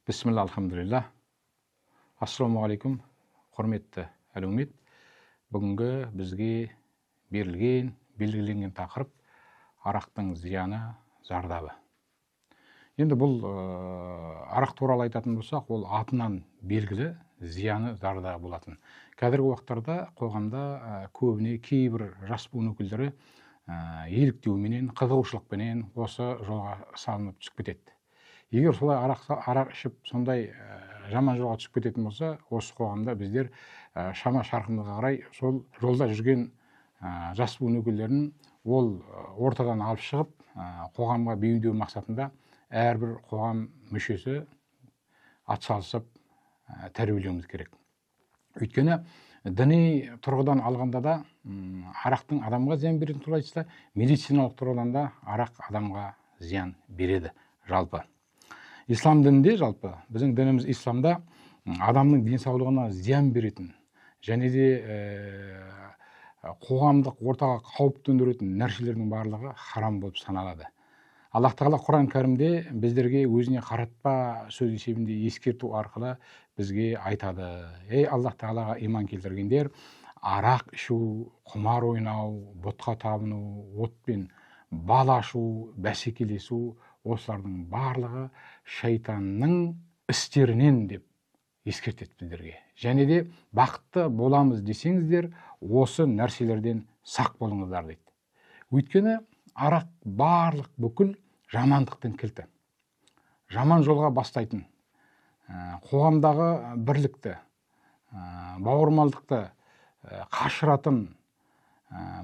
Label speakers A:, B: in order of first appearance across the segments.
A: Бисмилла, алхамдулилла. Ассаламуалейкум, құрметті әлеумет. Бүгінгі бізге берілген, белгіленген тақырып арақтың зияны, зардабы. Енді бұл арақ туралы айтатын болсақ, ол атынан белгілі зияны, зардабы болатын. Қазіргі уақыттарда қоғамда көбіне кейбір жас буын өкілдері еліктеуменен, қызығушылықпенен осы жолға салынып түсіп кетеді. Егер солай арақ ішіп, сондай жаман жолға түсіп кететін болса, осы қоғамда біздер шама шарқымызға қарай сол жолда жүрген жас буын өкілдерін ол ортадан алып шығып, қоғамға бейімдеу мақсатында әрбір қоғам мүшесі атсалысып тәрбиелеуіміз керек. Өйткені діни тұрғыдан алғанда да арақтың адамға зиян беретіні туралы айтса, медициналық тұрғыдан да арақ адамға зиян береді жалпы. Ислам дінінде жалпы, біздің дініміз исламда адамның денсаулығына зиян беретін және де қоғамдық ортаға қауіп төндіретін нәрселердің барлығы харам болып саналады. Аллах тағала Құран кәрімде біздерге өзіне қаратпа сөз есебінде ескерту арқылы бізге айтады: ей Аллах тағалаға иман келтіргендер, арақ ішу, құмар ойнау, бұтқа табыну, отпен бал ашу, бәсекелесу, осылардың барлығы шайтанның істерінен деп ескертеді біздерге. Және де бақытты боламыз десеңіздер, осы нәрселерден сақ болыңыздар дейді. Өйткені арақ барлық бүкіл жамандықтың кілті. Жаман жолға бастайтын, қоғамдағы бірлікті, бауырмалдықты қашыратын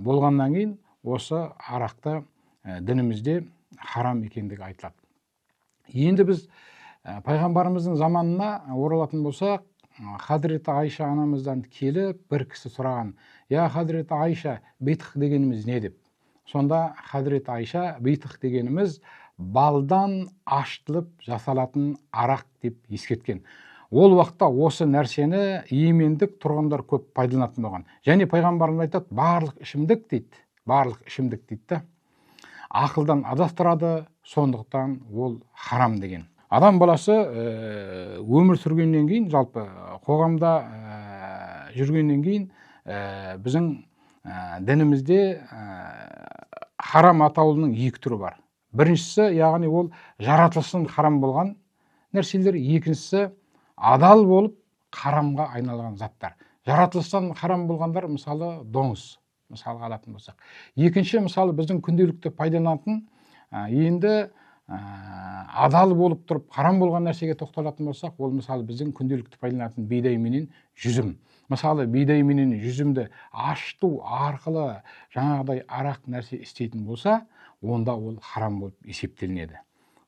A: болғаннан кейін осы арақты дінімізде харам екендігі айтылады. Енді біз пайғамбарымыздың заманына оралатын болсақ, Хазіреті Айша анамыздан келіп бір кісі сұраған: я Хазіреті Айша, битх дегеніміз не деп? Сонда Хазіреті Айша, битх дегеніміз балдан ашытылып жасалатын арақ деп ескерткен. Ол уақытта осы нәрсені йемендік тұрғындар көп пайдаланатын болған. Және пайғамбарымыз айтады: барлық ішімдік дейді, ақылдан адастырады, сондықтан ол харам деген. Адам баласы өмір сүргеннен кейін, жалпы қоғамда жүргеннен кейін біздің дінімізде харам атаулының екі түрі бар. Біріншісі, яғни ол жаратылысын харам болған нәрселер, екіншісі адал болып харамға айналған заттар. Жаратылыстан харам болғандар, мысалы доңыз, мысалға алатын болсақ. Екінші, мысалы біздің күнделікті пайдаланатын, енді адал болып тұрып харам болған нәрсеге тоқталатын болсақ, ол мысалы біздің күнделікті пайдаланатын бидай менен жүзім. Мысалы бидай менен жүзімді ашыту арқылы жаңағыдай арақ нәрсе істейтін болса, онда ол харам болып есептелінеді.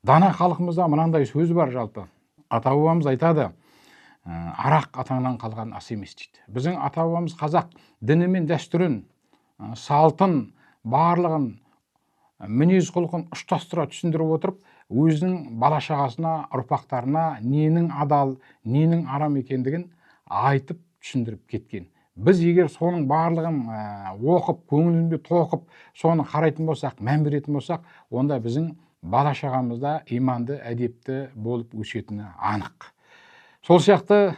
A: Дана халқымызда мынандай сөз бар жалпы. Ата-бабамыз айтады: арақ атаңнан қалған ас емес дейді. Біздің ата-бабамыз қазақ діні мен дәстүрін, салтын, барлығын, мінез құлқын ұштастыра түсіндіріп отырып, өзінің бала-шағасына, ұрпақтарына ненің адал, ненің арам екендігін айтып түсіндіріп кеткен. Біз егер соның барлығын оқып, көңілінде тоқып, соны қарайтын болсақ, мән беретін болсақ, онда біздің бала-шағамызда иманды, әдепті болып өсетіні анық. Сол сияқты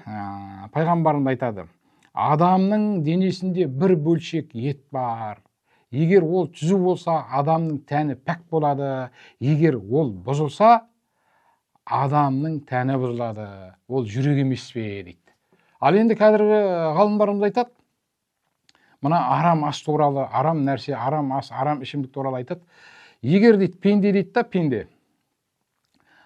A: пайғамбарымыз айтады: адамның денесінде бір бөлшек ет бар. Егер ол түзу болса, адамның тәні пәк болады. Егер ол бұзылса, адамның тәні бұзылады. Ол жүрек емес пе дейді. Ал енді қазіргі ғалымдарымыз айтады, мына арам ас туралы, арам нәрсе, арам ас, арам ішімдік туралы айтады. Егер дейді, пенде дейді да, пенде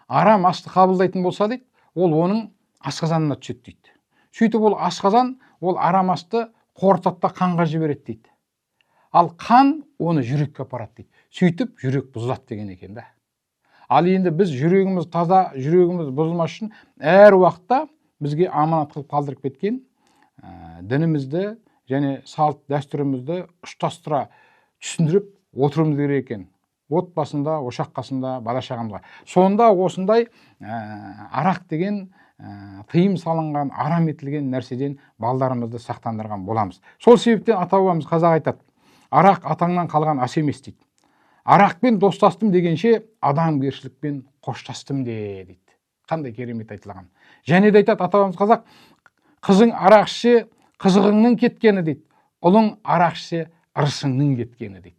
A: арам асты қабылдайтын болса дейді, ол оның асқазанына түседі дейді. Сөйтіп ол асқазан, ол арам асты қорытады да қанға жібереді дейді. Ал қан оны жүрекке апарады дейді. Сөйтіп жүрек бұзылады деген екен да. Ал енді біз жүрегіміз таза, жүрегіміз бұзылмас үшін әр уақытта бізге аманат қылып қалдырып кеткен дінімізді және салт дәстүрімізді ұштастыра түсіндіріп отыруымыз керек екен. Отбасында, ошақ қасында, бала-шағамызға. Сонда осындай арақ деген тыйым салынған, арам етілген нәрседен балдарымызды сақтандырған боламыз. Сол себептен ата-бабамыз қазақ айтады: арақ атаңнан қалған ас емес дейді. Арақпен достастым дегенше, адамгершілікпен қоштастым дейді. қандай керемет айтылған. Және де айтады ата бабамыз қазақ, қызың арақ ішсе қызығыңның кеткені дейді, ұлың арақ ішсе ырысыңның кеткені дейді.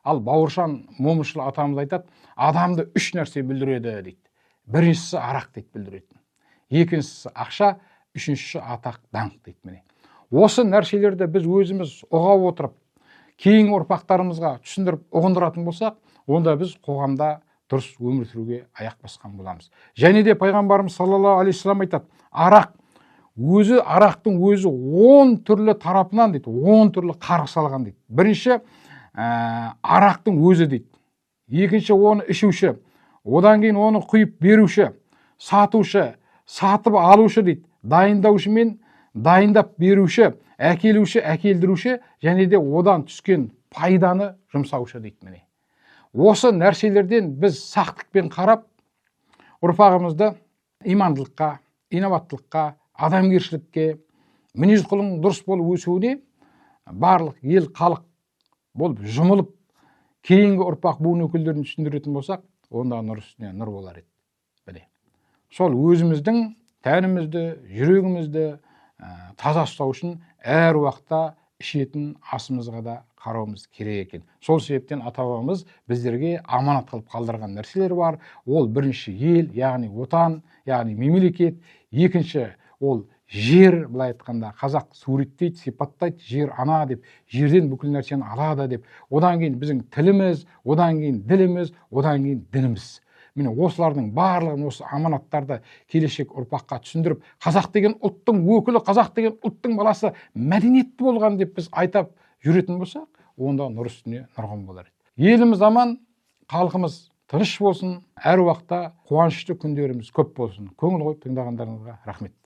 A: Ал Бауыржан Момышұлы атамыз айтады, адамды үш нәрсе бүлдіреді дейді. Біріншісі арақ дейді бүлдіретін, екіншісі ақша, үшіншісі атақ, даңқ дейді. Міне осы нәрселерді біз өзіміз ұға отырып, кейін ұрпақтарымызға түсіндіріп ұғындыратын болсақ, онда біз қоғамда дұрыс өмір сүруге аяқ басқан боламыз. Және де пайғамбарымыз саллаллаху алейхи вассалам айтады, арақтың өзі 10 түрлі тарапынан дейді, 10 түрлі қарғыс салған дейді. Бірінші арақтың өзі дейді, екінші оны ішуші, одан кейін оны құйып беруші, сатушы, сатып алушы дейді, дайындаушы мен дайындап беруші, әкелуші, әкелдіруші, және де одан түскен пайданы жұмсаушы дейді. Міне осы нәрселерден біз сақтықпен қарап, ұрпағымызды имандылыққа, инабаттылыққа, адамгершілікке, мінез құлқының дұрыс болып өсуіне барлық ел халық болып жұмылып, кейінгі ұрпақ буын өкілдерін түсіндіретін болсақ, онда нұр үстіне нұр болар еді. Міне сол өзіміздің тәнімізді, жүрегімізді таза ұстау үшін әр уақытта ішетін асымызға да қарауымыз керек екен. Сол себептен ата-бабамыз біздерге аманат қылып қалдырған нәрселер бар. Ол бірінші ел, яғни отан, яғни мемлекет, екінші ол жер, былай айтқанда қазақ суреттейді, сипаттайды, жер ана деп, жерден бүкіл нәрсені алады деп. Одан кейін біздің тіліміз, одан кейін діліміз, одан кейін дініміз. Міне осылардың барлығын, осы аманаттарды келешек ұрпаққа түсіндіріп, қазақ деген ұлттың өкілі, қазақ деген ұлттың баласы мәдениетті болған деп біз айтап жүретін болсақ, онда нұр үстіне нұрған болар еді. Еліміз аман, халқымыз тыныш болсын, әр уақытта қуанышты күндеріміз көп болсын. Көңіл қойып тыңдағандарыңызға рахмет.